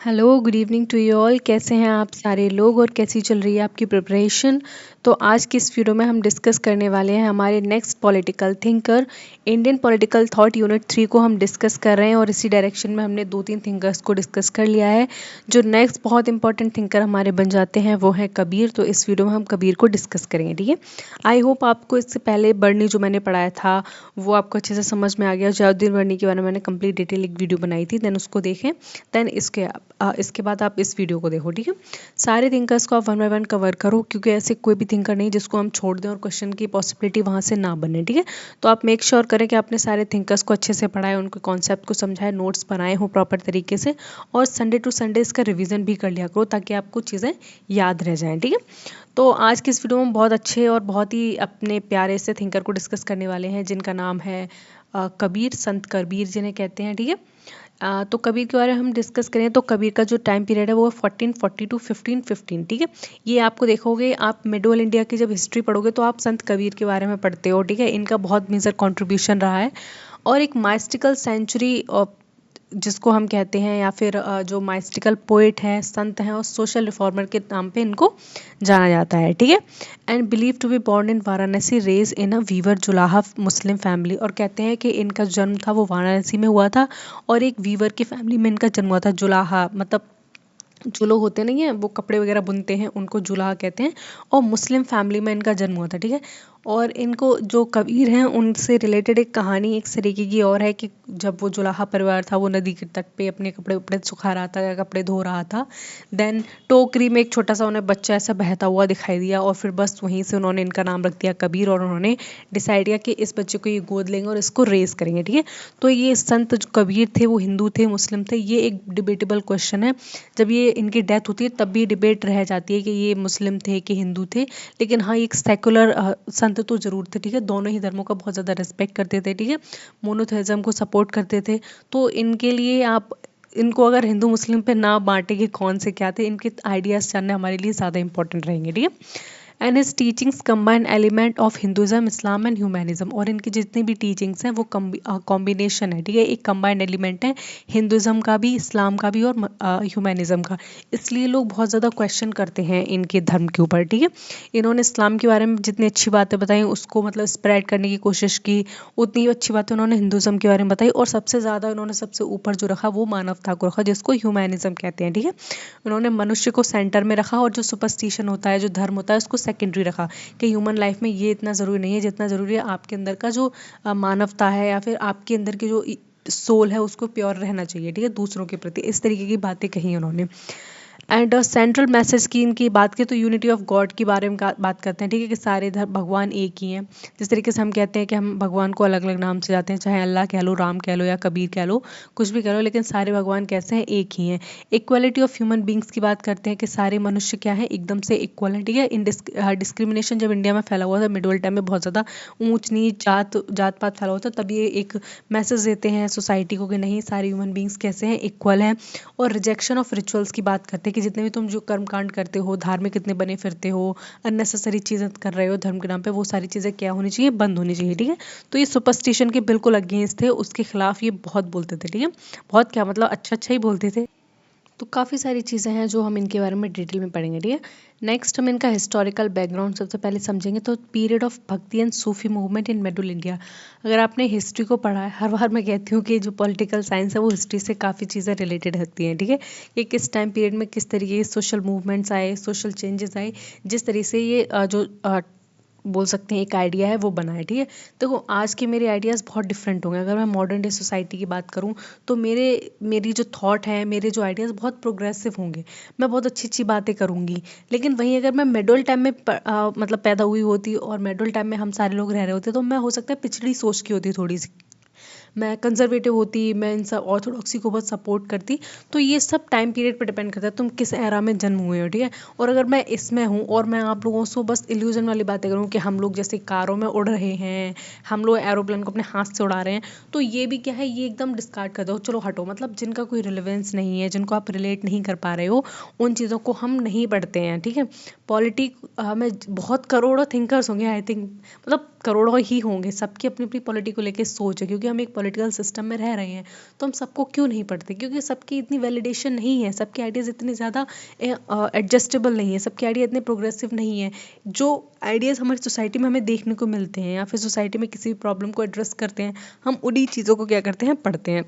Hello, good evening to you all. कैसे हैं आप सारे लोग और कैसी चल रही है आपकी प्रिपरेशन? तो आज की इस वीडियो में हम डिस्कस करने वाले हैं हमारे next political thinker. Indian political thought unit 3 को हम डिस्कस कर रहे हैं और इसी डायरेक्शन में हमने 2-3 थिंकर्स को डिस्कस कर लिया है। जो नेक्स्ट बहुत इंपॉर्टेंट थिंकर हमारे बन जाते हैं वो है कबीर। तो इस वीडियो में हम कबीर को डिस्कस करेंगे, ठीक है। आई होप आपको इससे पहले बर्नी जो मैंने पढ़ाया था वो आपको अच्छे से समझ में आ गया। जलालुद्दीन बर्नी के बारे में मैंने कंप्लीट डिटेल एक वीडियो बनाई थी, देन उसको देखें। देन इसके बाद आप इस वीडियो को देखो, ठीक है। सारे थिंकर्स को आप वन बाय वन कवर करो, क्योंकि ऐसे कोई भी थिंकर नहीं जिसको हम छोड़ दें और क्वेश्चन की पॉसिबिलिटी वहाँ से ना बने, ठीक है। तो आप मेक श्योर करें कि आपने सारे थिंकर्स को अच्छे से पढ़ा है, उनके कॉन्सेप्ट को समझाए, नोट्स बनाए हो प्रॉपर तरीके से, और संडे टू संडे इसका रिविजन भी कर लिया करो ताकि आपको चीज़ें याद रह जाएं, ठीक है। तो आज की इस वीडियो में बहुत अच्छे और बहुत ही अपने प्यारे से थिंकर को डिस्कस करने वाले हैं जिनका नाम है कबीर, संत कबीर जिन्हें कहते हैं, ठीक है। तो कबीर के बारे में हम डिस्कस करें तो कबीर का जो टाइम पीरियड है वो 1440 टू 1515, ठीक है। ये आपको देखोगे, आप मिडल इंडिया की जब हिस्ट्री पढ़ोगे तो आप संत कबीर के बारे में पढ़ते हो, ठीक है। इनका बहुत मेजर कंट्रीब्यूशन रहा है और एक माइस्टिकल सेंचुरी जिसको हम कहते हैं, या फिर जो माइस्टिकल पोइट हैं, संत हैं और सोशल रिफॉर्मर के नाम पे इनको जाना जाता है, ठीक है। And believe to be born in Varanasi, raised in a weaver जुलाहा मुस्लिम फैमिली। और कहते हैं कि इनका जन्म था वो वाराणसी में हुआ था और एक वीवर की फैमिली में इनका जन्म हुआ था। जुलाहा मतलब जो लोग होते नहीं है वो कपड़े वगैरह बुनते हैं, उनको जुलाहा कहते हैं। और मुस्लिम फैमिली में इनका जन्म हुआ था, ठीक है। और इनको जो कबीर हैं उनसे रिलेटेड एक कहानी इस तरीके की और है कि जब वो जुलाहा परिवार था वो नदी के तट पे अपने कपड़े उपड़े सुखा रहा था या कपड़े धो रहा था। देन टोकरी में एक छोटा सा उन्हें बच्चा ऐसा बहता हुआ दिखाई दिया और फिर बस वहीं से उन्होंने इनका नाम रख दिया कबीर, और उन्होंने डिसाइड किया कि इस बच्चे को ये गोद लेंगे और इसको रेस करेंगे, ठीक है। तो ये संत जो कबीर थे वो हिंदू थे, मुस्लिम थे, ये एक डिबेटेबल क्वेश्चन है। जब ये इनकी डेथ होती है तब भी डिबेट रह जाती है कि ये मुस्लिम थे कि हिंदू थे। लेकिन हाँ, एक सेकुलर संत तो जरूर थे, ठीक है। दोनों ही धर्मों का बहुत ज़्यादा रिस्पेक्ट करते थे, ठीक है। मोनोथेइज्म को सपोर्ट करते थे। तो इनके लिए आप इनको अगर हिंदू मुस्लिम पे ना बांटे कि कौन से क्या थे, इनके आइडियाज़ जानने हमारे लिए ज़्यादा इंपॉर्टेंट रहेंगे, ठीक है। And his teachings combine element of Hinduism, Islam and humanism. और इनकी जितनी भी टीचिंग्स हैं वो कॉम्बिनेशन है, ठीक है। एक कंबाइंड एलिमेंट है हिंदुज़म का भी, इस्लाम का भी और ह्यूमैनिज्म का। इसलिए लोग बहुत ज़्यादा क्वेश्चन करते हैं इनके धर्म के ऊपर, ठीक है। इन्होंने इस्लाम के बारे में जितनी अच्छी बातें बताई उसको मतलब स्प्रेड करने की कोशिश की, उतनी ही अच्छी बातें उन्होंने हिंदुज़म के बारे में बताई। और सबसे ज़्यादा उन्होंने सबसे ऊपर जो रखा वो मानवता को रखा, जिसको ह्यूमैनिज्म कहते हैं, ठीक है। उन्होंने मनुष्य को सेंटर में रखा और जो सुपरस्टिशन होता है, जो धर्म होता है, उसको सेकेंडरी रखा कि ह्यूमन लाइफ में ये इतना ज़रूरी नहीं है जितना ज़रूरी है आपके अंदर का जो मानवता है, या फिर आपके अंदर की जो सोल है उसको प्योर रहना चाहिए, ठीक है, दूसरों के प्रति। इस तरीके की बातें कही उन्होंने। एंड सेंट्रल मैसेज की इनकी बात की तो यूनिटी ऑफ गॉड के बारे में बात करते हैं, ठीक है, कि सारे धर्म भगवान एक ही हैं। जिस तरीके से हम कहते हैं कि हम भगवान को अलग अलग नाम से जाते हैं, चाहे अल्लाह कह लो, राम कह लो या कबीर कह लो, कुछ भी कह लो, लेकिन सारे भगवान कैसे हैं, एक ही हैं। इक्वलिटी ऑफ ह्यूमन बींग्स की बात करते हैं कि सारे मनुष्य क्या है, एकदम से इक्वल है, ठीक है। इन डिस्क्रिमिनेशन जब इंडिया में फैला हुआ था मिडिल टाइम में, बहुत ज़्यादा ऊंच नीच जात पात फैला हुआ था, तब ये एक मैसेज देते हैं सोसाइटी को कि नहीं, सारे ह्यूमन बींग्स कैसे हैं, इक्वल हैं। और रिजेक्शन ऑफ रिचुअल्स की बात करते हैं कि जितने भी तुम जो कर्म कांड करते हो, धार्मिक कितने बने फिरते हो, अननेसेसरी चीज़ें कर रहे हो धर्म के नाम पे, वो सारी चीज़ें क्या होनी चाहिए, बंद होनी चाहिए, ठीक है। तो ये सुपरस्टिशन के बिल्कुल अगेंस्ट थे, उसके खिलाफ ये बहुत बोलते थे, ठीक है। बहुत क्या मतलब, अच्छा अच्छा ही बोलते थे। तो काफ़ी सारी चीज़ें हैं जो हम इनके बारे में डिटेल में पढ़ेंगे, ठीक है। नेक्स्ट हम इनका हिस्टोरिकल बैकग्राउंड सबसे पहले समझेंगे। तो पीरियड ऑफ भक्ति and Sufi movement in middle India. अगर आपने हिस्ट्री को पढ़ा है, हर बार मैं कहती हूँ कि जो पॉलिटिकल साइंस है वो हिस्ट्री से काफ़ी चीज़ें रिलेटेड होती हैं, ठीक है। कि किस टाइम पीरियड में किस तरीके के सोशल मूवमेंट्स आए, सोशल चेंजेस आए, जिस तरीके से ये जो बोल सकते हैं एक आइडिया है वो बना है, ठीक है। देखो, आज के मेरे आइडियाज़ बहुत डिफरेंट होंगे। अगर मैं मॉडर्न डे सोसाइटी की बात करूँ तो मेरी जो थॉट है, मेरे जो आइडियाज़ बहुत प्रोग्रेसिव होंगे। मैं बहुत अच्छी अच्छी बातें करूँगी। लेकिन वहीं अगर मैं मिडल टाइम में मतलब पैदा हुई होती और मिडल टाइम में हम सारे लोग रह रहे होते, तो मैं हो सकता है पिछड़ी सोच की होती थोड़ी सी, मैं कंजर्वेटिव होती, मैं इन सब ऑर्थोडॉक्सी को बहुत सपोर्ट करती। तो ये सब टाइम पीरियड पे डिपेंड करता है तुम किस एरा में जन्म हुए हो, ठीक है। और अगर मैं इसमें हूँ और मैं आप लोगों से बस इल्यूजन वाली बातें करूँ कि हम लोग जैसे कारों में उड़ रहे हैं, हम लोग एरोप्लेन को अपने हाथ से उड़ा रहे हैं, तो ये भी क्या है, ये एकदम डिस्कार्ड कर दो, चलो हटो। मतलब जिनका कोई रिलेवेंस नहीं है, जिनको आप रिलेट नहीं कर पा रहे हो, उन चीज़ों को हम नहीं पढ़ते हैं, ठीक है। पॉलिटिक में बहुत करोड़ों थिंकर्स होंगे आई थिंक, मतलब करोड़ों ही होंगे, सबकी अपनी अपनी पॉलिटी को लेके सोच है, क्योंकि हम एक पॉलिटिकल सिस्टम में रह रहे हैं। तो हम सबको क्यों नहीं पढ़ते, क्योंकि सबकी इतनी वैलिडेशन नहीं है, सबके आइडियाज़ इतने ज़्यादा एडजस्टेबल नहीं है, सबके आइडिया इतने प्रोग्रेसिव नहीं है। जो आइडियाज़ हमारी सोसाइटी में हमें देखने को मिलते हैं या फिर सोसाइटी में किसी भी प्रॉब्लम को एड्रेस करते हैं, हम उन्हीं चीज़ों को क्या करते हैं, पढ़ते हैं।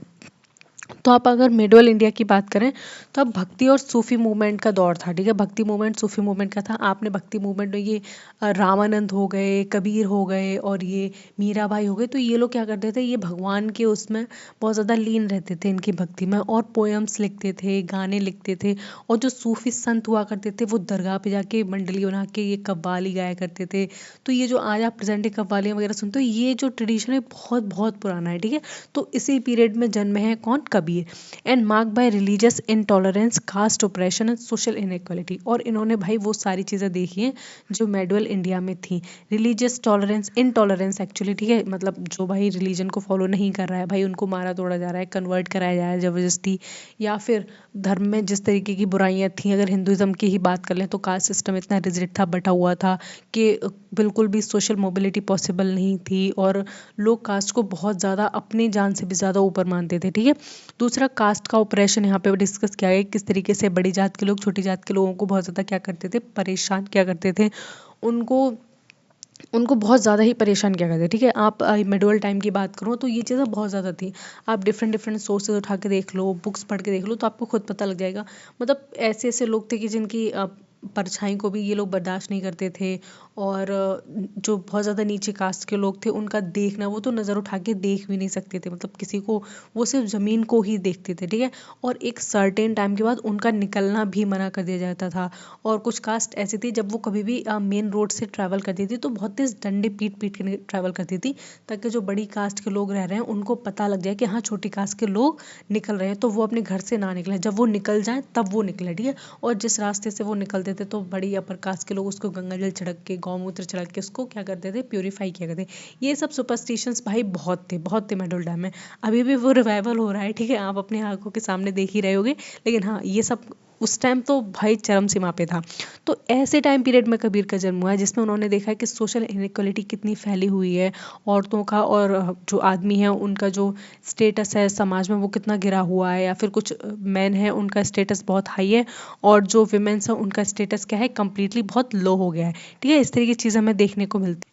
तो आप अगर मिडल इंडिया की बात करें तो अब भक्ति और सूफी मूवमेंट का दौर था, ठीक है। भक्ति मूवमेंट सूफी मूवमेंट का था। आपने भक्ति मूवमेंट में ये रामानंद हो गए, कबीर हो गए और ये मीराबाई हो गए, तो ये लोग क्या करते थे, ये भगवान के उसमें बहुत ज़्यादा लीन रहते थे इनकी भक्ति में, और पोएम्स लिखते थे, गाने लिखते थे। और जो सूफी संत हुआ करते थे वो दरगाह पे जाके मंडली बना के ये कव्वाली गाया करते थे। तो ये जो आज आप प्रेजेंट कव्वालियाँ वगैरह सुनते हो, ये जो ट्रेडिशन है बहुत बहुत पुराना है, ठीक है। तो इसी पीरियड में जन्मे हैं कौन, Kabir. And mark by religious intolerance, caste oppression and social inequality. और इन्होंने भाई वो सारी चीज़ें देखी हैं जो मेडुअल इंडिया में थी। रिलीजियस टॉलरेंस, इनटॉलरेंस एक्चुअली, ठीक है, मतलब जो भाई रिलीजन को फॉलो नहीं कर रहा है भाई, उनको मारा तोड़ा जा रहा है, कन्वर्ट कराया जा रहा है ज़बरदस्ती, या फिर धर्म में जिस तरीके की बुराइयां थी, अगर हिंदुज़म की ही बात कर लें तो कास्ट सिस्टम इतना रिजिड था, बटा हुआ था कि बिल्कुल भी सोशल मोबिलिटी पॉसिबल नहीं थी, और लोग कास्ट को बहुत ज़्यादा अपनी जान से भी ज़्यादा ऊपर मानते थे, ठीक है। दूसरा, कास्ट का ऑपरेशन यहाँ पे डिस्कस किया गया, किस तरीके से बड़ी जात के लोग छोटी जात के लोगों को बहुत ज़्यादा क्या करते थे, परेशान क्या करते थे, उनको उनको बहुत ज़्यादा ही परेशान किया करते, ठीक है। आप मिडल टाइम की बात करो तो ये चीज़ें बहुत ज़्यादा थी। आप डिफरेंट डिफरेंट सोर्सेज उठा के देख लो, बुक्स पढ़ के देख लो, तो आपको खुद पता लग जाएगा। मतलब ऐसे ऐसे लोग थे कि जिनकी परछाई को भी ये लोग बर्दाश्त नहीं करते थे, और जो बहुत ज़्यादा नीचे कास्ट के लोग थे उनका देखना, वो तो नज़र उठा के देख भी नहीं सकते थे, मतलब किसी को, वो सिर्फ ज़मीन को ही देखते थे, ठीक है। और एक सर्टेन टाइम के बाद उनका निकलना भी मना कर दिया जाता था। और कुछ कास्ट ऐसी थी, जब वो कभी भी मेन रोड से ट्रैवल करती थी तो बहुत तेज डंडे पीट पीट के ट्रैवल करती थी, ताकि जो बड़ी कास्ट के लोग रह रहे हैं उनको पता लग जाए कि हाँ छोटी कास्ट के लोग निकल रहे हैं, तो वो अपने घर से ना निकले, जब वो निकल जाए तब वो निकले, ठीक है। और जिस रास्ते से वो निकलते थे तो बड़ी अपर कास्ट के लोग उसको गंगा जल छिड़क के, गौमूत्र छिड़क के उसको क्या करते थे, प्योरीफाई किया करते। ये सब सुपरस्टिशंस भाई बहुत थे मेडल डैम में। अभी भी वो रिवाइवल हो रहा है, ठीक है, आप अपनी आंखों के सामने देख ही रहे होगे। लेकिन हाँ, ये सब उस टाइम तो भाई चरम सीमा पे था। तो ऐसे टाइम पीरियड में कबीर का जन्म हुआ है, जिसमें उन्होंने देखा है कि सोशल इनइक्वालिटी कितनी फैली हुई है, औरतों का और जो आदमी है उनका जो स्टेटस है समाज में वो कितना गिरा हुआ है, या फिर कुछ मैन है उनका स्टेटस बहुत हाई है, और जो विमेंस है उनका स्टेटस क्या है, कम्प्लीटली बहुत लो हो गया है, ठीक है। इस तरह की चीज़ हमें देखने को मिलती है।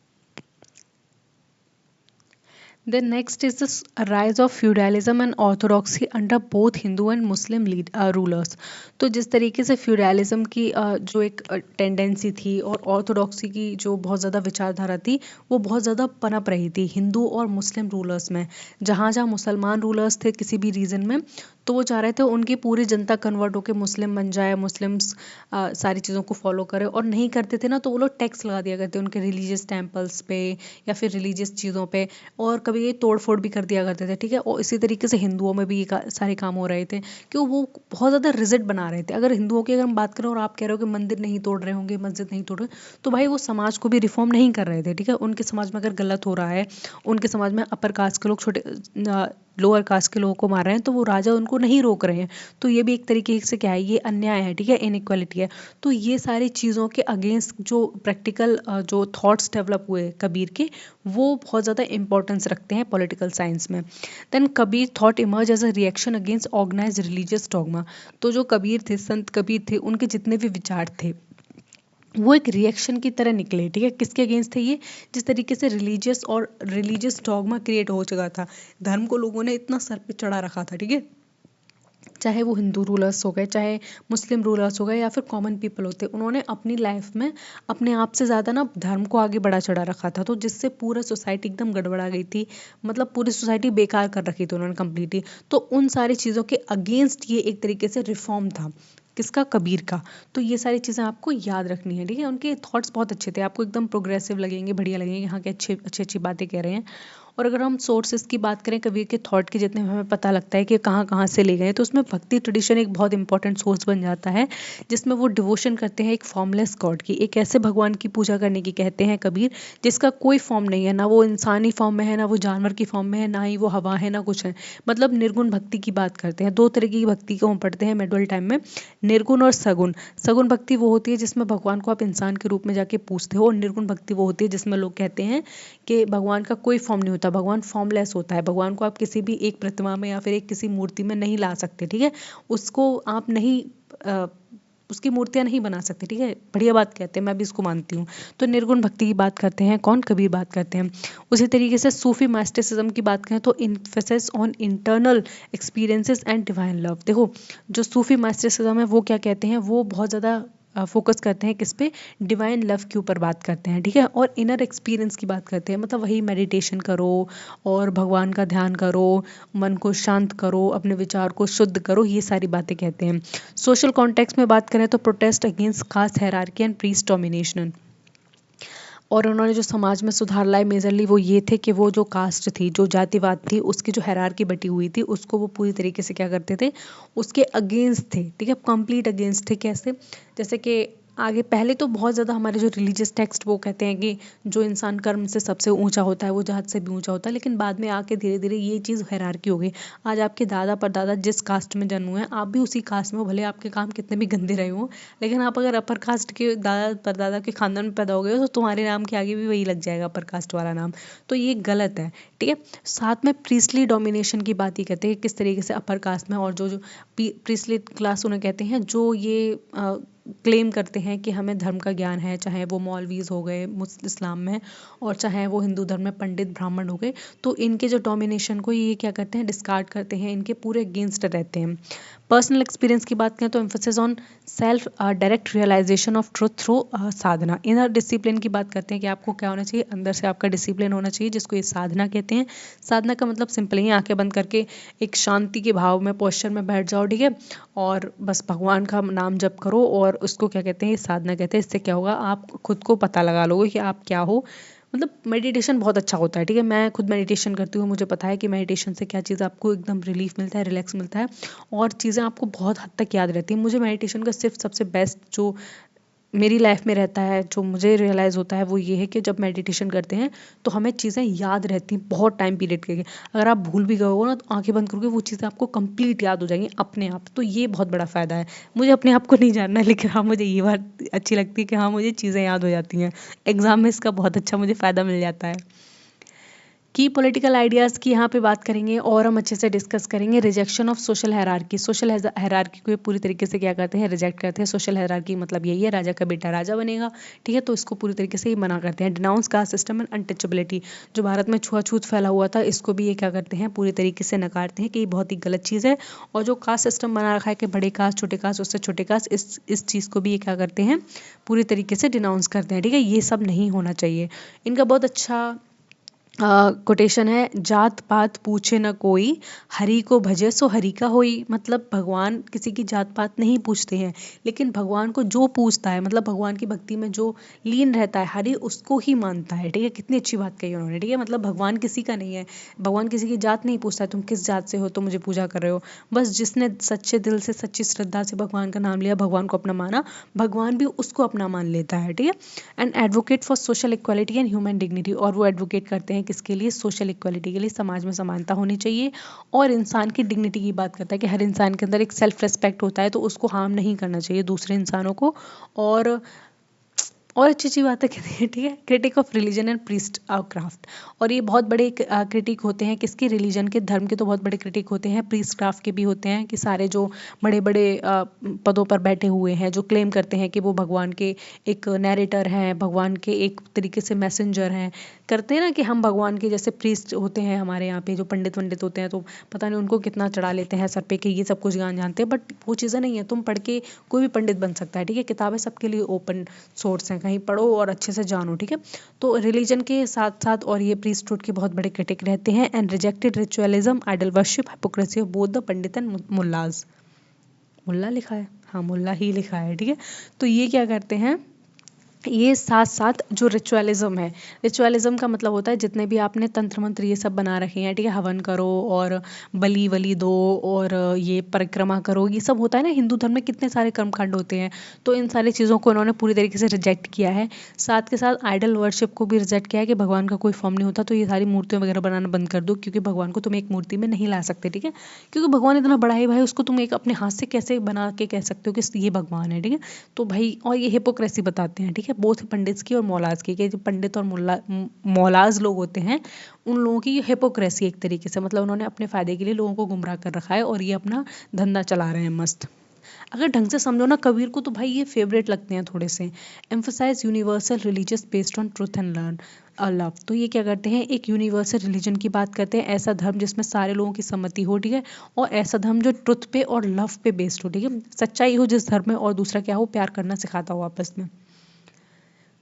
Then next is the rise of feudalism and orthodoxy under both Hindu and Muslim rulers. तो जिस तरीके से फ्यूडलिज्म की जो एक टेंडेंसी थी, और ऑर्थोडॉक्सी की जो बहुत ज़्यादा विचारधारा थी, वो बहुत ज़्यादा पनप रही थी हिंदू और मुस्लिम रूलर्स में। जहाँ जहाँ मुसलमान रूलर्स थे किसी भी रीजन में, तो वो चाह रहे थे उनकी पूरी जनता कन्वर्ट होकर मुस्लिम बन जाए, मुस्लिम्स सारी चीज़ों को फॉलो करे, और नहीं करते थे ना तो वो लोग टैक्स लगा दिया करते उनके रिलीजियस टेम्पल्स पे या फिर रिलीजियस चीज़ों पे, और कभी ये तोड़ फोड़ भी कर दिया करते थे, ठीक है। और इसी तरीके से हिंदुओं में भी ये सारे काम हो रहे थे कि वो बहुत ज़्यादा रिजिड बना रहे थे। अगर हिंदुओं की अगर हम बात करें और आप कह रहे हो कि मंदिर नहीं तोड़ रहे होंगे, मस्जिद नहीं तोड़ रहे, तो भाई वो समाज को भी रिफॉर्म नहीं कर रहे थे, ठीक है। उनके समाज में अगर गलत हो रहा है, उनके समाज में अपर कास्ट के लोग छोटे लोअर कास्ट के लोगों को मार रहे हैं, तो वो राजा उनको नहीं रोक रहे हैं। तो ये भी एक तरीके से क्या है, ये अन्याय है, ठीक है, इनइक्वालिटी है। तो ये सारी चीज़ों के अगेंस्ट जो प्रैक्टिकल जो थॉट्स डेवलप हुए कबीर के, वो बहुत ज़्यादा इंपॉर्टेंस रखते हैं पॉलिटिकल साइंस में। Then Kabir thought emerge as a reaction against organise religious dogma. तो जो कबीर थे, संत कबीर थे, उनके जितने भी विचार थे वो एक रिएक्शन की तरह निकले, ठीक है। किसके अगेंस्ट थे ये, जिस तरीके से रिलीजियस डॉगमा क्रिएट हो चुका था, धर्म को लोगों ने इतना सर पे चढ़ा रखा था, ठीक है। चाहे वो हिंदू रूलर्स हो गए, चाहे मुस्लिम रूलर्स हो गए, या फिर कॉमन पीपल होते, उन्होंने अपनी लाइफ में अपने आप से ज़्यादा ना धर्म को आगे बढ़ा चढ़ा रखा था, तो जिससे पूरा सोसाइटी एकदम गड़बड़ा गई थी। मतलब पूरी सोसाइटी बेकार कर रखी थी उन्होंने कम्प्लीटली। तो उन सारी चीज़ों के अगेंस्ट ये एक तरीके से रिफॉर्म था, किसका, कबीर का। तो ये सारी चीज़ें आपको याद रखनी है, ठीक है। उनके थॉट्स बहुत अच्छे थे, आपको एकदम प्रोग्रेसिव लगेंगे, बढ़िया लगेंगे, हाँ कि अच्छी अच्छी बातें कह रहे हैं। और अगर हम सोर्सेज की बात करें कबीर के थॉट के, जितने हमें पता लगता है कि कहाँ कहाँ से ले गए, तो उसमें भक्ति ट्रेडिशन एक बहुत इंपॉर्टेंट सोर्स बन जाता है, जिसमें वो डिवोशन करते हैं एक फॉर्मलेस गॉड की, एक ऐसे भगवान की पूजा करने की कहते हैं कबीर जिसका कोई फॉर्म नहीं है, ना वो इंसानी फॉर्म में है, ना वो जानवर की फॉर्म में है, ना ही वो हवा है, ना कुछ है। मतलब निर्गुण भक्ति की बात करते हैं। दो तरह की भक्ति को हम पढ़ते हैं मिडिवल टाइम में, निर्गुण और सगुण। सगुण भक्ति वो होती है जिसमें भगवान को आप इंसान के रूप में जाके पूछते हो, और निर्गुण भक्ति वो होती है जिसमें लोग कहते हैं कि भगवान का कोई फॉर्म नहीं होता, भगवान फॉर्मलेस होता है। भगवान को आप किसी भी एक प्रतिमा में या फिर एक किसी मूर्ति में नहीं ला सकते, ठीक है, उसको आप नहीं उसकी मूर्तियां नहीं बना सकते, ठीक है, बढ़िया बात कहते हैं, मैं भी इसको मानती हूँ। तो निर्गुण भक्ति की बात करते हैं कौन, कबीर बात करते हैं। उसी तरीके से सूफी मास्टिसिज्म की बात करें तो emphasis on internal experiences and divine love. देखो जो सूफी मास्टिसिज्म है वो क्या कहते हैं, वो बहुत ज़्यादा फोकस करते हैं किस पे, डिवाइन लव के ऊपर बात करते हैं, ठीक है, और इनर एक्सपीरियंस की बात करते हैं, मतलब वही मेडिटेशन करो और भगवान का ध्यान करो, मन को शांत करो, अपने विचार को शुद्ध करो, ये सारी बातें कहते हैं। सोशल कॉन्टेक्स्ट में बात करें तो protest against caste hierarchy and priest domination. और उन्होंने जो समाज में सुधार लाए मेजरली वो ये थे कि वो जो कास्ट थी, जो जातिवाद थी, उसकी जो हायरार्की बटी हुई थी, उसको वो पूरी तरीके से क्या करते थे, उसके अगेंस्ट थे, ठीक है, कंप्लीट अगेंस्ट थे। कैसे, जैसे कि आगे पहले तो बहुत ज़्यादा हमारे जो रिलीजियस टेक्स्ट वो कहते हैं कि जो इंसान कर्म से सबसे ऊंचा होता है वो जात से भी ऊंचा होता है, लेकिन बाद में आके धीरे धीरे ये चीज़ हायरार्की हो गई। आज आपके दादा परदादा जिस कास्ट में जन्म हुए हैं, आप भी उसी कास्ट में हो, भले आपके काम कितने भी गंदे रहे हों, लेकिन आप अगर अपर कास्ट के दादा परदादा के खानदान में पैदा हो गए हो तो तुम्हारे नाम के आगे भी वही लग जाएगा, अपर कास्ट वाला नाम। तो ये गलत है, ठीक है। साथ में प्रीस्टली डोमिनेशन की बात ही कहते हैं, किस तरीके से अपर कास्ट में और जो जो प्रीस्टली क्लास उन्हें कहते हैं, जो ये क्लेम करते हैं कि हमें धर्म का ज्ञान है, चाहे वो मौलवीज हो गए इस्लाम में, और चाहे वो हिंदू धर्म में पंडित ब्राह्मण हो गए, तो इनके जो डोमिनेशन को ये क्या करते हैं, डिस्कार्ड करते हैं, इनके पूरे अगेंस्ट रहते हैं। पर्सनल एक्सपीरियंस की बात करें तो emphasis on self direct realisation of truth through sadhana. Inner discipline की बात करते हैं कि आपको क्या होना चाहिए, अंदर से आपका डिसिप्लिन होना चाहिए, जिसको ये साधना कहते हैं। साधना का मतलब सिंपल ही आंखें बंद करके एक शांति के भाव में पोस्चर में बैठ जाओ, ठीक है, और बस भगवान का नाम जप करो, और उसको क्या कहते हैं, साधना कहते हैं। इससे क्या होगा, आप खुद को पता लगा लोगे कि आप क्या हो। मतलब मेडिटेशन बहुत अच्छा होता है, ठीक है, मैं खुद मेडिटेशन करती हूँ, मुझे पता है कि मेडिटेशन से क्या चीज़ आपको एकदम रिलीफ मिलता है, रिलैक्स मिलता है, और चीज़ें आपको बहुत हद तक याद रहती हैं। मुझे मेडिटेशन का सिर्फ सबसे बेस्ट जो मेरी लाइफ में रहता है, जो मुझे रियलाइज़ होता है, वो ये है कि जब मेडिटेशन करते हैं तो हमें चीज़ें याद रहती हैं बहुत टाइम पीरियड के लिए। अगर आप भूल भी गए हो ना, तो आंखें बंद करोगे, वो चीज़ें आपको कंप्लीट याद हो जाएंगी अपने आप। तो ये बहुत बड़ा फ़ायदा है। मुझे अपने आप को नहीं जानना है, लेकिन हाँ मुझे ये बात अच्छी लगती है कि हाँ मुझे चीज़ें याद हो जाती हैं। एग्ज़ाम में इसका बहुत अच्छा मुझे फ़ायदा मिल जाता है। की पॉलिटिकल आइडियाज़ की यहाँ पे बात करेंगे और हम अच्छे से डिस्कस करेंगे। Rejection of social hierarchy. Social hierarchy को ये पूरी तरीके से क्या करते हैं, रिजेक्ट करते हैं। सोशल हायरार्की मतलब यही है, राजा का बेटा राजा बनेगा, ठीक है, तो इसको पूरी तरीके से ही मना करते हैं। Denounce caste system and untouchability. जो भारत में छुआछूत फैला हुआ था, इसको भी ये क्या करते हैं, पूरी तरीके से नकारते हैं कि ये बहुत ही गलत चीज़ है। और जो कास्ट सिस्टम बना रखा है कि बड़े कास्ट छोटे कास्ट उससे छोटे कास्ट, इस चीज़ को भी ये क्या करते हैं, पूरी तरीके से डिनाउंस करते हैं, ठीक है, ये सब नहीं होना चाहिए। इनका बहुत अच्छा कोटेशन है, जात पात पूछे न कोई, हरि को भजे सो हरि का होई। मतलब भगवान किसी की जात पात नहीं पूछते हैं, लेकिन भगवान को जो पूछता है, मतलब भगवान की भक्ति में जो लीन रहता है, हरि उसको ही मानता है, ठीक है। कितनी अच्छी बात कही उन्होंने, ठीक है, मतलब भगवान किसी का नहीं है, भगवान किसी की जात नहीं पूछता है, तुम किस जात से हो तो मुझे पूजा कर रहे हो। बस जिसने सच्चे दिल से सच्ची श्रद्धा से भगवान का नाम लिया, भगवान को अपना माना, भगवान भी उसको अपना मान लेता है, ठीक है। And advocate for social equality and human dignity. और वो एडवोकेट करते हैं किसके लिए, सोशल इक्वालिटी के लिए, समाज में समानता होनी चाहिए। और इंसान की डिग्निटी की बात करता है कि हर इंसान के अंदर एक सेल्फ रेस्पेक्ट होता है, तो उसको हार्म नहीं करना चाहिए दूसरे इंसानों को। और अच्छी अच्छी बातें कहते हैं, ठीक है। Critic of religion and priest craft. और ये बहुत बड़े क्रिटिक होते हैं किसके, रिलीजन के, धर्म के तो बहुत बड़े क्रिटिक होते हैं, प्रीस्ट क्राफ्ट के भी होते हैं, कि सारे जो बड़े बड़े पदों पर बैठे हुए हैं, जो क्लेम करते हैं कि वो भगवान के एक नैरेटर हैं, भगवान के एक तरीके से मैसेंजर हैं, करते हैं ना कि हम भगवान के जैसे प्रीस्ट होते हैं हमारे यहाँ पे, जो पंडित वंडित होते हैं, तो पता नहीं उनको कितना चढ़ा लेते हैं सर पे कि ये सब कुछ ज्ञान जानते हैं, बट वो चीज़ें नहीं है। तुम पढ़ के कोई भी पंडित बन सकता है, ठीक है, किताबें सबके लिए ओपन सोर्स हैं, कहीं पढ़ो और अच्छे से जानो, ठीक है। तो रिलीजन के साथ साथ और ये प्रीस्टहुड के बहुत बड़े क्रिटिक रहते हैं। And rejected ritualism, idol worship, hypocrisy of both the pandit and mullahs. मुल्ला लिखा है, हाँ मुल्ला ही लिखा है, ठीक है। तो ये क्या करते हैं, ये साथ साथ जो रिचुअलिज्म है, रिचुअलिज्म का मतलब होता है जितने भी आपने तंत्र मंत्र ये सब बना रखे हैं, ठीक है, हवन करो और बलि वली दो और ये परिक्रमा करो, ये सब होता है ना हिंदू धर्म में, कितने सारे कर्मकांड होते हैं। तो इन सारी चीज़ों को इन्होंने पूरी तरीके से रिजेक्ट किया है। साथ के साथ आइडल वर्शिप को भी रिजेक्ट किया है कि भगवान का कोई फॉर्म नहीं होता, तो ये सारी मूर्तियाँ वगैरह बनाना बंद कर दो, क्योंकि भगवान को तुम एक मूर्ति में नहीं ला सकते, ठीक है। क्योंकि भगवान इतना बड़ा है भाई, उसको तुम एक अपने हाथ से कैसे बना के कह सकते हो कि ये भगवान है, ठीक है। तो भाई, और ये हिपोक्रेसी बताते हैं, ठीक है, बोथ पंडित्स की और मौलाज की, कि जो पंडित और मौलाज लोग होते हैं उन लोगों की हिपोक्रेसी एक तरीके से, मतलब उन्होंने अपने फायदे के लिए लोगों को गुमराह कर रखा है और ये अपना धंधा चला रहे हैं मस्त। अगर ढंग से समझो ना कबीर को, तो भाई ये फेवरेट लगते हैं थोड़े से। Emphasise universal religious based on truth and learn love, तो ये क्या करते हैं, एक यूनिवर्सल रिलीजन की बात करते हैं, ऐसा धर्म जिसमें सारे लोगों की सम्मति हो, ठीक है, और ऐसा धर्म जो ट्रुथ पे और लव पे बेस्ड हो, ठीक है, सच्चाई हो जिस धर्म में, और दूसरा क्या हो, प्यार करना सिखाता हो आपस में।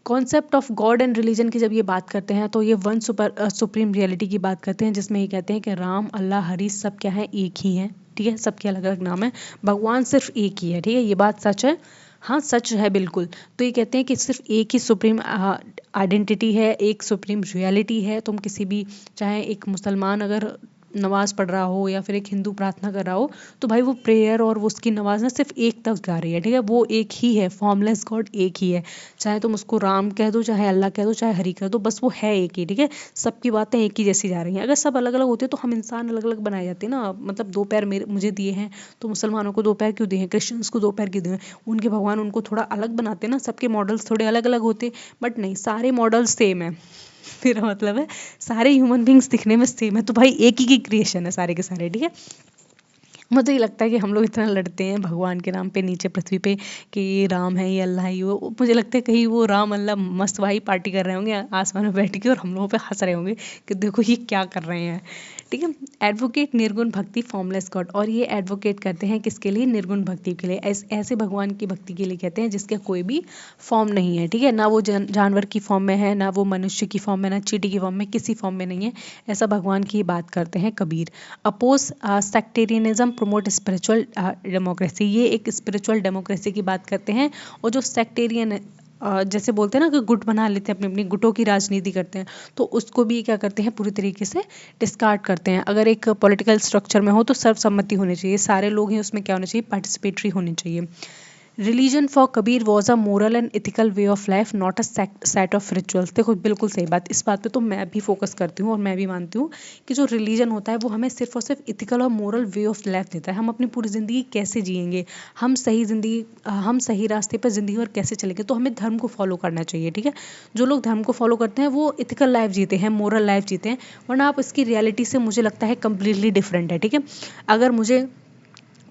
Concept of God and religion की जब ये बात करते हैं, तो ये वन सुप्रीम रियलिटी की बात करते हैं, जिसमें ये कहते हैं कि राम, अल्लाह, हरी सब क्या है, एक ही हैं, ठीक है, सबके अलग अलग नाम है, भगवान सिर्फ एक ही है, ठीक है, ये बात सच है, हाँ सच है बिल्कुल। तो ये कहते हैं कि सिर्फ एक ही सुप्रीम आइडेंटिटी है, एक सुप्रीम रियलिटी है। तुम किसी भी, चाहे एक मुसलमान अगर नमाज पढ़ रहा हो या फिर एक हिंदू प्रार्थना कर रहा हो, तो भाई वो प्रेयर और वो उसकी नमाज ना सिर्फ एक तक जा रही है, ठीक है, वो एक ही है, फॉर्मलेस गॉड एक ही है। चाहे तुम उसको राम कह दो, चाहे अल्लाह कह दो, चाहे हरि कह दो, बस वो है एक ही, ठीक है। सबकी बातें एक ही जैसी जा रही हैं। अगर सब अलग अलग होते तो हम इंसान अलग अलग बनाए जाते ना, मतलब दो पैर मेरे मुझे दिए हैं, तो मुसलमानों को दो पैर क्यों दिए हैं, क्रिश्चियंस को दो पैर क्यों दिए हैं, उनके भगवान उनको थोड़ा अलग बनाते ना, सबके मॉडल्स थोड़े अलग अलग होते, बट नहीं, सारे मॉडल्स सेम है। मेरा मतलब है सारे ह्यूमन बींग्स दिखने में सेम है, तो भाई एक ही की क्रिएशन है सारे के सारे, ठीक है। मुझे ये लगता है कि हम लोग इतना लड़ते हैं भगवान के नाम पे नीचे पृथ्वी पे, कि ये राम है, ये अल्लाह है, ये वो, मुझे लगता है कहीं वो राम अल्लाह मस्त भाई पार्टी कर रहे होंगे आसमान में बैठ के, और हम लोगों पे हंस रहे होंगे कि देखो ये क्या कर रहे हैं, ठीक है। एडवोकेट निर्गुण भक्ति फॉर्मलेस गॉड, और ये एडवोकेट करते हैं किसके लिए, निर्गुण भक्ति के लिए, ऐसे भगवान की भक्ति के लिए कहते हैं जिसका कोई भी फॉर्म नहीं है, ठीक है, ना वो जानवर की फॉर्म में है, ना वो मनुष्य की फॉर्म में, ना चींटी की फॉर्म में, किसी फॉर्म में नहीं है, ऐसा भगवान की बात करते हैं Kabir. Oppose sectarianism promote spiritual democracy, ये एक स्पिरिचुअल डेमोक्रेसी की बात करते हैं। और जो सेक्टेरियन जैसे बोलते हैं ना कि गुट बना लेते हैं, अपनी अपनी गुटों की राजनीति करते हैं, तो उसको भी क्या करते हैं, पूरी तरीके से डिस्कार्ड करते हैं। अगर एक पॉलिटिकल स्ट्रक्चर में हो तो सर्वसम्मति होनी चाहिए, सारे लोग हैं उसमें, क्या होना चाहिए, पार्टिसिपेटरी होनी चाहिए। Religion for Kabir was a moral and ethical way of life, not a set of rituals. देखो बिल्कुल सही बात, इस बात पे तो मैं भी फोकस करती हूँ और मैं भी मानती हूँ कि जो रिलीजन होता है वो हमें सिर्फ और सिर्फ इथिकल और मोरल वे ऑफ लाइफ देता है। हम अपनी पूरी ज़िंदगी कैसे जिएंगे, हम सही ज़िंदगी, हम सही रास्ते पर ज़िंदगी और कैसे चलेंगे, तो हमें धर्म को फॉलो करना चाहिए, ठीक है। जो लोग धर्म को फॉलो करते हैं वो इथिकल लाइफ जीते हैं, मोरल लाइफ जीते हैं, वरना आप इसकी रियलिटी से मुझे लगता है कम्प्लीटली डिफरेंट है, ठीक है। अगर मुझे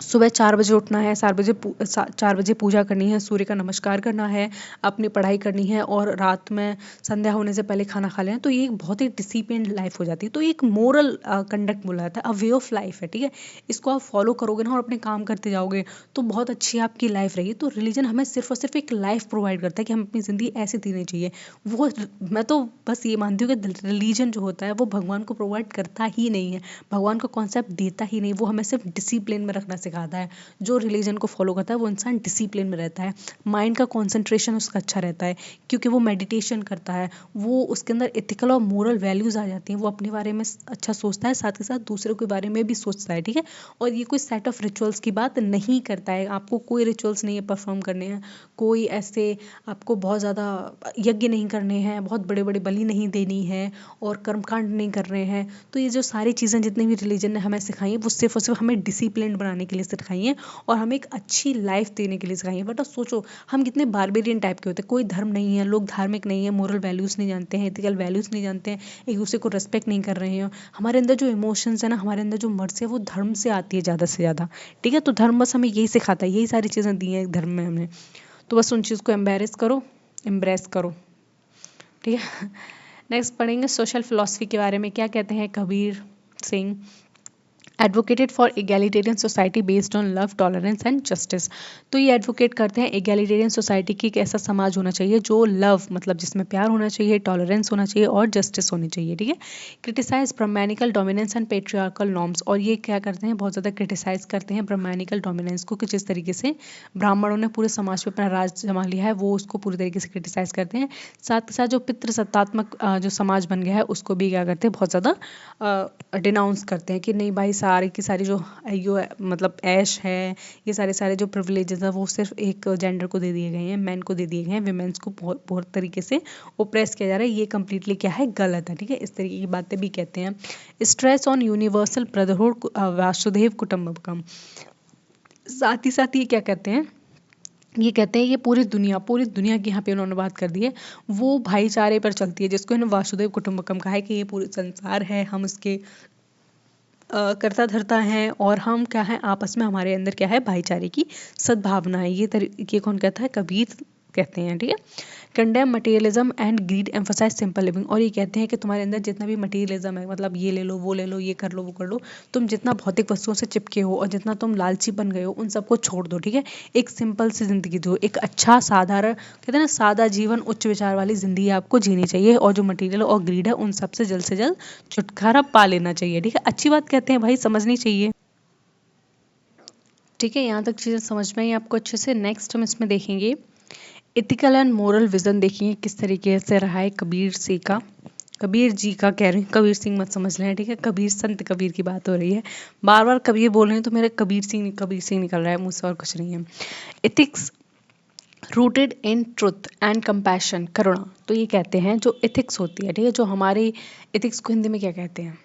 सुबह 4 बजे उठना है, 4 बजे पूजा करनी है, सूर्य का नमस्कार करना है, अपनी पढ़ाई करनी है, और रात में संध्या होने से पहले खाना खा लेना, तो ये एक बहुत ही डिसिप्लिन लाइफ हो जाती है। तो ये एक मोरल कंडक्ट बोला जाता है, अ वे ऑफ लाइफ है, ठीक है। इसको आप फॉलो करोगे ना और अपने काम करते जाओगे, तो बहुत अच्छी आपकी लाइफ रहेगी। तो रिलीजन हमें सिर्फ और सिर्फ एक लाइफ प्रोवाइड करता है कि हम अपनी ज़िंदगी ऐसे जीनी चाहिए। वो मैं तो बस ये मानती हूँ कि रिलीजन जो होता है वो भगवान को प्रोवाइड करता ही नहीं है, भगवान का कॉन्सेप्ट देता ही नहीं, वो हमें सिर्फ डिसिप्लिन में रखना सिखाता है। जो रिलीजन को फॉलो करता है वो इंसान डिसिप्लिन में रहता है, माइंड का कॉन्सेंट्रेशन उसका अच्छा रहता है, क्योंकि वो मेडिटेशन करता है, वो उसके अंदर एथिकल और मोरल वैल्यूज़ आ जाती हैं, वो अपने बारे में अच्छा सोचता है, साथ ही साथ दूसरों के बारे में भी सोचता है, ठीक है। और ये कोई सेट ऑफ रिचुअल्स की बात नहीं करता है, आपको कोई रिचुअल्स नहीं है परफॉर्म करने हैं, कोई ऐसे आपको बहुत ज़्यादा यज्ञ नहीं करने हैं, बहुत बड़े बड़े बलि नहीं देनी है, और कर्मकांड नहीं कर रहे हैं। तो ये जो सारी चीज़ें जितनी भी रिलीजन ने हमें सिखाई है, वो सिर्फ और सिर्फ हमें डिसिप्लिन बनाने के लिए सिखाई हैं और हमें एक अच्छी लाइफ देने के लिए सिखाई है। बट अब सोचो हम कितने बारबेरियन टाइप के होते हैं, कोई धर्म नहीं है, लोग धार्मिक नहीं है, मोरल वैल्यूज़ नहीं जानते हैं, एथिकल वैल्यूज़ नहीं जानते हैं, एक दूसरे को रेस्पेक्ट नहीं कर रहे हैं। हमारे अंदर जो इमोशंस है ना, हमारे अंदर जो मर्ज़ी है, वो धर्म से आती है ज़्यादा से ज़्यादा, ठीक है। तो धर्म बस हमें यही सिखाता है, यही सारी चीज़ें दी हैं धर्म में हमें, तो बस उन चीज़ को एम्ब्रेस करो, ठीक है। नेक्स्ट पढ़ेंगे सोशल फिलॉसफी के बारे में, क्या कहते हैं Kabir Singh. Advocated for egalitarian society based on love tolerance and justice. तो ये एडवोकेट करते हैं एगैलिटेरियन सोसाइटी की, एक ऐसा समाज होना चाहिए जो लव मतलब जिसमें प्यार होना चाहिए, टॉलरेंस होना चाहिए और जस्टिस होनी चाहिए, ठीक है। Criticise brahminical dominance and patriarchal norms, और ये क्या करते हैं, बहुत ज़्यादा क्रिटिसाइज करते हैं ब्राह्मणिकल डोमिनेंस को कि जिस तरीके से ब्राह्मणों ने पूरे समाज पे अपना राज जमा लिया है वो उसको पूरी तरीके से क्रिटिसाइज करते हैं। साथ के साथ जो पितृसत्तात्मक जो समाज बन गया है उसको भी क्या करते हैं, बहुत ज़्यादा डिनाउंस करते हैं कि नहीं भाई सारी की सारी जो मतलब ऐश है, ये सारे सारे जो प्रिविलेजेस है वो सिर्फ एक जेंडर को दे दिए गए हैं, मैन को दे दिए गए हैं, विमेंस को बहुत बहुत तरीके से ओप्रेस किया जा रहा है, ये कम्प्लीटली क्या है, गलत है, ठीक है। इस तरीके की बातें भी कहते हैं। Stress on universal brotherhood Vasudhaiva Kutumbakam. साथ ही क्या कहते हैं, ये कहते हैं ये पूरी दुनिया की यहाँ पे उन्होंने बात कर दी है, वो भाईचारे पर चलती है जिसको इन्होंने वासुदेव कुटुंबकम कहा है कि ये पूरे संसार है, हम उसके कर्ता धर्ता हैं और हम क्या है आपस में, हमारे अंदर क्या है, भाईचारे की सद्भावना है। ये कौन कहता है, कबीर कहते हैं, ठीक है। Condemn materialism and greed emphasise simple living, और ये कहते हैं कि तुम्हारे अंदर जितना भी मटेरियलिज्म है, मतलब ये ले लो वो ले लो ये कर लो वो कर लो, तुम जितना भौतिक वस्तुओं से चिपके हो और जितना तुम लालची बन गए हो उन सबको छोड़ दो, ठीक है। एक सिंपल सी जिंदगी दो, एक अच्छा साधारण कहते हैं ना सादा जीवन, उच्च विचार वाली जिंदगी आपको जीनी चाहिए, और जो मटेरियल और ग्रीड है उन सबसे जल्द से जल्द छुटकारा पा लेना चाहिए, ठीक है। अच्छी बात कहते हैं भाई, समझनी चाहिए, ठीक है। यहाँ तक चीज़ें समझ में आई आपको अच्छे से। नेक्स्ट हम इसमें देखेंगे इथिकल एंड मोरल विजन, देखेंगे किस तरीके से रहा है कबीर सिंह का, कबीर जी का कह रही हूँ, कबीर सिंह मत समझ लें, ठीक है। कबीर संत कबीर की बात हो रही है, बार बार कबीर बोल रही हूँ तो मेरे कबीर सिंह निकल रहा है मुँह से, और कुछ नहीं है। Ethics rooted in truth and compassion, karuna. तो ये कहते हैं जो इथिक्स होती है, ठीक है, जो हमारी इथिक्स को हिंदी में क्या कहते हैं,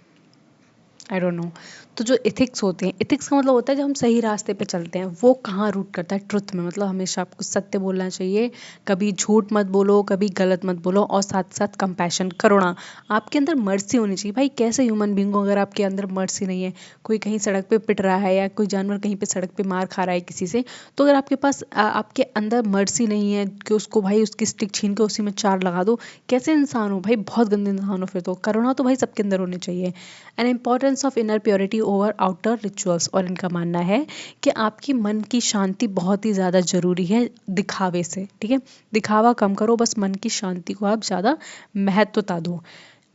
आई डोंट नो। तो जो इथिक्स होते हैं, इथिक्स का मतलब होता है जब हम सही रास्ते पे चलते हैं, वो कहाँ रूट करता है, ट्रुथ में, मतलब हमेशा आपको सत्य बोलना चाहिए, कभी झूठ मत बोलो, कभी गलत मत बोलो, और साथ साथ कंपैशन, करुणा, आपके अंदर मर्सी होनी चाहिए। भाई कैसे ह्यूमन बींग हो अगर आपके अंदर मर्सी नहीं है, कोई कहीं सड़क पे पिट रहा है या कोई जानवर कहीं पे सड़क पे मार खा रहा है किसी से, तो अगर आपके पास आपके अंदर मर्सी नहीं है कि उसको भाई उसकी स्टिक छीन के उसी में चार लगा दो, कैसे इंसान हो भाई, बहुत गंदे इंसान हो फिर तो। करुणा तो भाई सबके अंदर होनी चाहिए। An importance of inner purity over outer rituals, और इनका मानना है कि आपकी मन की शांति बहुत ही ज़्यादा ज़रूरी है दिखावे से, ठीक है। दिखावा कम करो, बस मन की शांति को आप ज़्यादा महत्वता दो।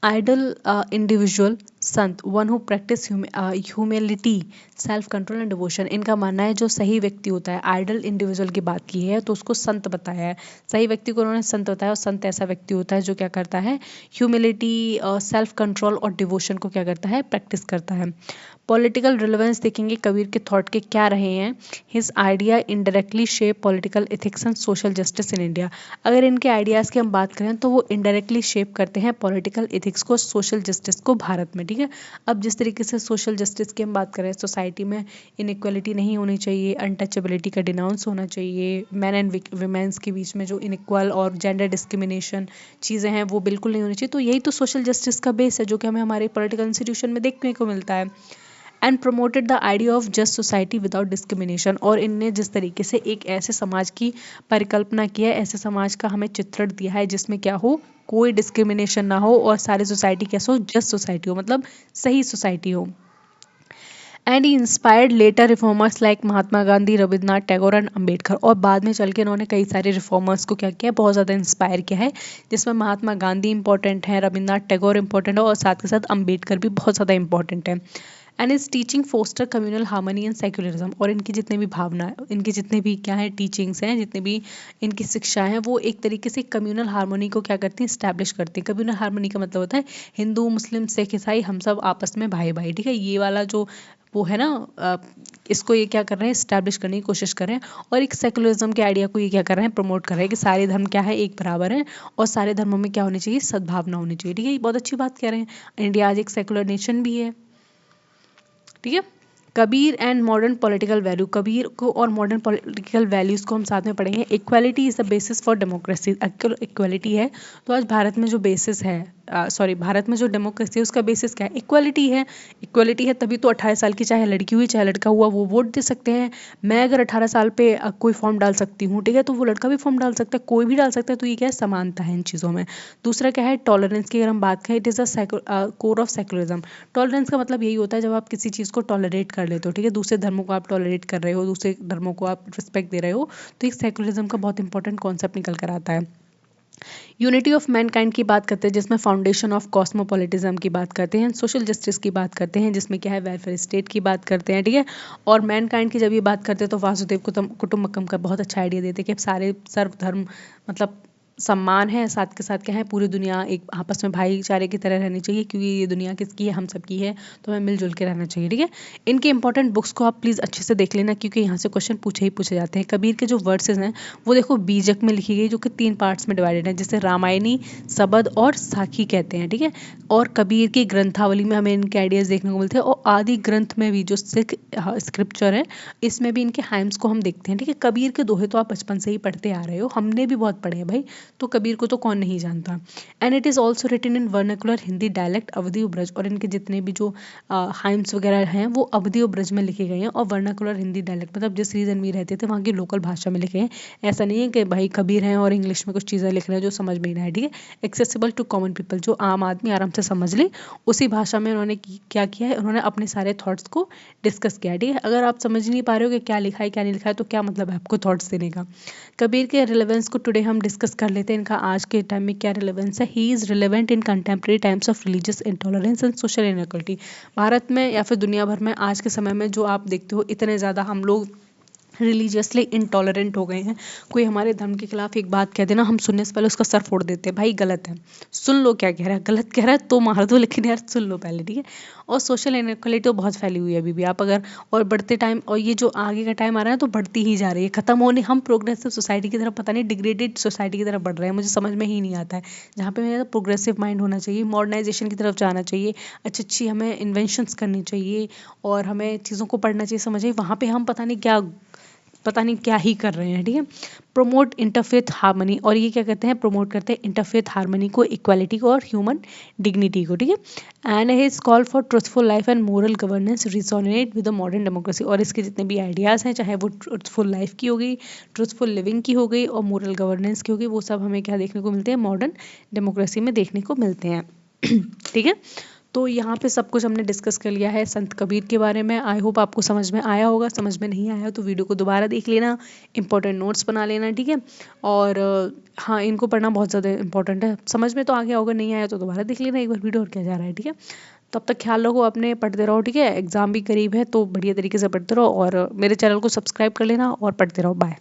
Idol individual Sant, one who practice humility, self control and devotion. इनका मानना है जो सही व्यक्ति होता है, आइडल इंडिविजुअल की बात की है तो उसको संत बताया है, सही व्यक्ति को उन्होंने संत बताया, और संत ऐसा व्यक्ति होता है जो क्या करता है, ह्यूमिलिटी, सेल्फ कंट्रोल और डिवोशन को क्या करता है, प्रैक्टिस करता है। पॉलिटिकल रिलेवेंस देखेंगे कबीर के थॉट के क्या रहे हैं। His idea indirectly shape political ethics and social justice in India. अगर इनके आइडियाज़ की हम बात करें तो वो इनडायरेक्टली शेप करते हैं पॉलिटिकल एथिक्स को, सोशल जस्टिस को भारत में, ठीक है। अब जिस तरीके से सोशल जस्टिस की हम बात करें, सोसाइटी में इनइक्वालिटी नहीं होनी चाहिए, अनटचेबिलिटी का डिनाउंस होना चाहिए, मैन एंड विमेंस के बीच में जो इनइक्वल और जेंडर डिस्क्रिमिनेशन चीज़ें हैं वो बिल्कुल नहीं होनी चाहिए, तो यही तो सोशल जस्टिस का बेस है जो कि हमें हमारे पॉलिटिकल इंस्टीट्यूशन में देखने को मिलता है। And promoted the idea of just society without discrimination, और इनने जिस तरीके से एक ऐसे समाज की परिकल्पना की है, ऐसे समाज का हमें चित्रण दिया है जिसमें क्या हो, कोई डिस्क्रिमिनेशन ना हो और सारी सोसाइटी कैसे हो, जस्ट सोसाइटी हो, मतलब सही सोसाइटी हो। And he inspired later reformers like Mahatma Gandhi, Rabindranath Tagore and Ambedkar, और बाद में चल के इन्होंने कई सारे रिफॉर्मर्स को क्या किया, बहुत ज़्यादा इंस्पायर किया है, जिसमें महात्मा गांधी इंपॉर्टेंट है, रविन्द्रनाथ टैगोर इंपॉर्टेंट है, और साथ के साथ अम्बेडकर भी बहुत ज़्यादा इंपॉर्टेंट है। And his teaching foster communal harmony and secularism, और इनकी जितने भी भावना इनकी जितने भी क्या है टीचिंग्स हैं, जितने भी इनकी शिक्षा है, वो एक तरीके से कम्युनल हार्मनी को क्या करती हैं, स्टैब्लिश करती हैं। कम्युनल हार्मनी का मतलब होता है हिंदू मुस्लिम सिख ईसाई हम सब आपस में भाई भाई, ठीक है। ये वाला जो वो है ना, इसको ये क्या कर रहे हैं, स्टैब्लिश करने की कोशिश कर रहे हैं, और एक सेकुलरिज्म के आइडिया को ये क्या कर रहे हैं, प्रमोट कर रहे हैं कि सारे धर्म क्या है, एक बराबर है, और सारे धर्मों में क्या होनी चाहिए, सद्भावना होनी चाहिए, ठीक है। ये बहुत अच्छी बात कह रहे हैं। इंडिया आज एक सेकुलर नेशन भी है, ठीक है। Kabir and modern political value, Kabir को और मॉडर्न पॉलिटिकल वैल्यूज़ को हम साथ में पढ़ेंगे। Equality is the basis for democracy, equality है तो आज भारत में जो बेसिस है, भारत में जो डेमोक्रेसी है उसका बेसिस क्या है, इक्वालिटी है। इक्वालिटी है तभी तो 18 साल की चाहे लड़की हुई चाहे लड़का हुआ वो वोट दे सकते हैं। मैं अगर 18 साल पे कोई फॉर्म डाल सकती हूँ, ठीक है, तो वो लड़का भी फॉर्म डाल सकता है, कोई भी डाल सकता है। तो ये क्या है, समानता है इन चीज़ों में। दूसरा क्या है, टॉलरेंस की अगर हम बात करें, it is a core of secularism. Tolerance का मतलब यही होता है जब आप किसी चीज़ को टॉलरेट कर लेते हो, ठीक है, दूसरे धर्मों को आप टॉलरेट कर रहे हो, दूसरे धर्मों को आप रिस्पेक्ट दे रहे हो, तो एक सेकुलरिज्म का बहुत इंपॉर्टेंट कॉन्सेप्ट निकल कर आता है। यूनिटी ऑफ मैनकाइंड की बात करते हैं जिसमें फाउंडेशन ऑफ कॉस्मोपॉलिटिज्म की बात करते हैं, सोशल जस्टिस की बात करते हैं जिसमें क्या है, वेलफेयर स्टेट की बात करते हैं, ठीक है। और मैनकाइंड की जब ये बात करते हैं तो वासुदेव कुटुंबकम का बहुत अच्छा आइडिया देते हैं कि अब सारे सर्वधर्म मतलब सम्मान है, साथ के साथ क्या है, पूरी दुनिया एक आपस में भाईचारे की तरह रहनी चाहिए, क्योंकि ये दुनिया किसकी है, हम सबकी है, तो हमें मिलजुल के रहना चाहिए, ठीक है। इनके इंपॉर्टेंट बुक्स को आप प्लीज़ अच्छे से देख लेना, क्योंकि यहाँ से क्वेश्चन पूछे ही पूछे जाते हैं। कबीर के जो वर्सेस हैं वो देखो बीजक में लिखी गई, जो कि 3 पार्ट्स में डिवाइडेड है, जिसे रामायणी, सबद और साखी कहते हैं, ठीक है। और कबीर की ग्रंथावली में हमें इनके आइडियाज़ देखने को मिलते हैं, और आदि ग्रंथ में भी जो सिख स्क्रिप्चर है इसमें भी इनके हाइम्स को हम देखते हैं, ठीक है। कबीर के दोहे तो आप बचपन से ही पढ़ते आ रहे हो, हमने भी बहुत पढ़े हैं भाई, तो कबीर को तो कौन नहीं जानता। And it is also written in vernacular Hindi dialect Awadhi और ब्रज, और इनके जितने भी जो हाइम्स वगैरह हैं वो अवधी और ब्रज में लिखे गए हैं, और वर्नाकुलर हिंदी डायलेक्ट मतलब जिस रीजन में रहते थे वहाँ की लोकल भाषा में लिखे हैं। ऐसा नहीं है कि भाई कबीर हैं और इंग्लिश में कुछ चीज़ें लिख रहे हैं जो समझ में ही ना है, ठीक है। एक्सेसिबल टू कॉमन पीपल, जो आम आदमी आराम से समझ ले, उसी भाषा में उन्होंने क्या किया है, उन्होंने अपने सारे थॉट्स को डिस्कस किया है, ठीक है। अगर आप समझ नहीं पा रहे हो कि क्या लिखा है क्या नहीं लिखा है, तो क्या मतलब है आपको थॉट्स देने का। कबीर के रिलेवेंस को टुडे हम डिस्कस कर लेते हैं, इनका आज के टाइम में क्या रिलेवेंस है। He is relevant in contemporary times of religious intolerance and social inequality. Bharat में या फिर दुनिया भर में आज के समय में जो आप देखते हो, इतने ज़्यादा हम लोग रिलीजियसली इंटॉलरेंट हो गए हैं। कोई हमारे धर्म के खिलाफ एक बात कह देना, हम सुनने से पहले उसका सर फोड़ देते हैं, भाई गलत है, सुन लो क्या कह रहा है, गलत कह रहा है तो मार दो, लेकिन यार सुन लो पहले, ठीक है। और सोशल इनइक्वालिटी तो बहुत फैली हुई है अभी भी, आप अगर और बढ़ते टाइम, और ये जो आगे का टाइम आ रहा है तो बढ़ती ही जा रही है, खत्म होने, हम प्रोग्रेसिव सोसाइटी की तरफ, पता नहीं डिग्रेडेड सोसाइटी की तरफ बढ़ रहे हैं, मुझे समझ में ही नहीं आता है। जहाँ पे मेरा प्रोग्रेसिव माइंड होना चाहिए, मॉडर्नाइजेशन की तरफ जाना चाहिए, अच्छी अच्छी हमें इन्वेंशंस करनी चाहिए और हमें चीज़ों को पढ़ना चाहिए, समझिए, वहाँ पे हम पता नहीं क्या ही कर रहे हैं, ठीक है। प्रोमोट इंटरफेथ हार्मनी, और ये क्या कहते हैं, प्रमोट करते हैं इंटरफेथ हार्मनी को, इक्वालिटी को और ह्यूमन डिग्निटी को, ठीक है। And his call for truthful life and moral governance resonate with the modern democracy, और इसके जितने भी आइडियाज़ हैं, चाहे वो ट्रुथफुल लाइफ की हो गई, ट्रुथफुल लिविंग की हो गई और मोरल गवर्नेंस की हो गई, वो सब हमें क्या देखने को मिलते हैं, मॉडर्न डेमोक्रेसी में देखने को मिलते हैं। ठीक है, तो यहाँ पे सब कुछ हमने डिस्कस कर लिया है संत कबीर के बारे में। आई होप आपको समझ में आया होगा, समझ में नहीं आया तो वीडियो को दोबारा देख लेना, इंपॉर्टेंट नोट्स बना लेना, ठीक है। और हाँ, इनको पढ़ना बहुत ज़्यादा इंपॉर्टेंट है, समझ में तो आ गया होगा, नहीं आया तो दोबारा देख लेना एक बार वीडियो, और क्या जा रहा है, ठीक है। तब तक ख्याल रखो अपने, पढ़ते रहो, ठीक है। एग्ज़ाम भी करीब है तो बढ़िया तरीके से पढ़ते रहो, और मेरे चैनल को सब्सक्राइब कर लेना और पढ़ते रहो। बाय।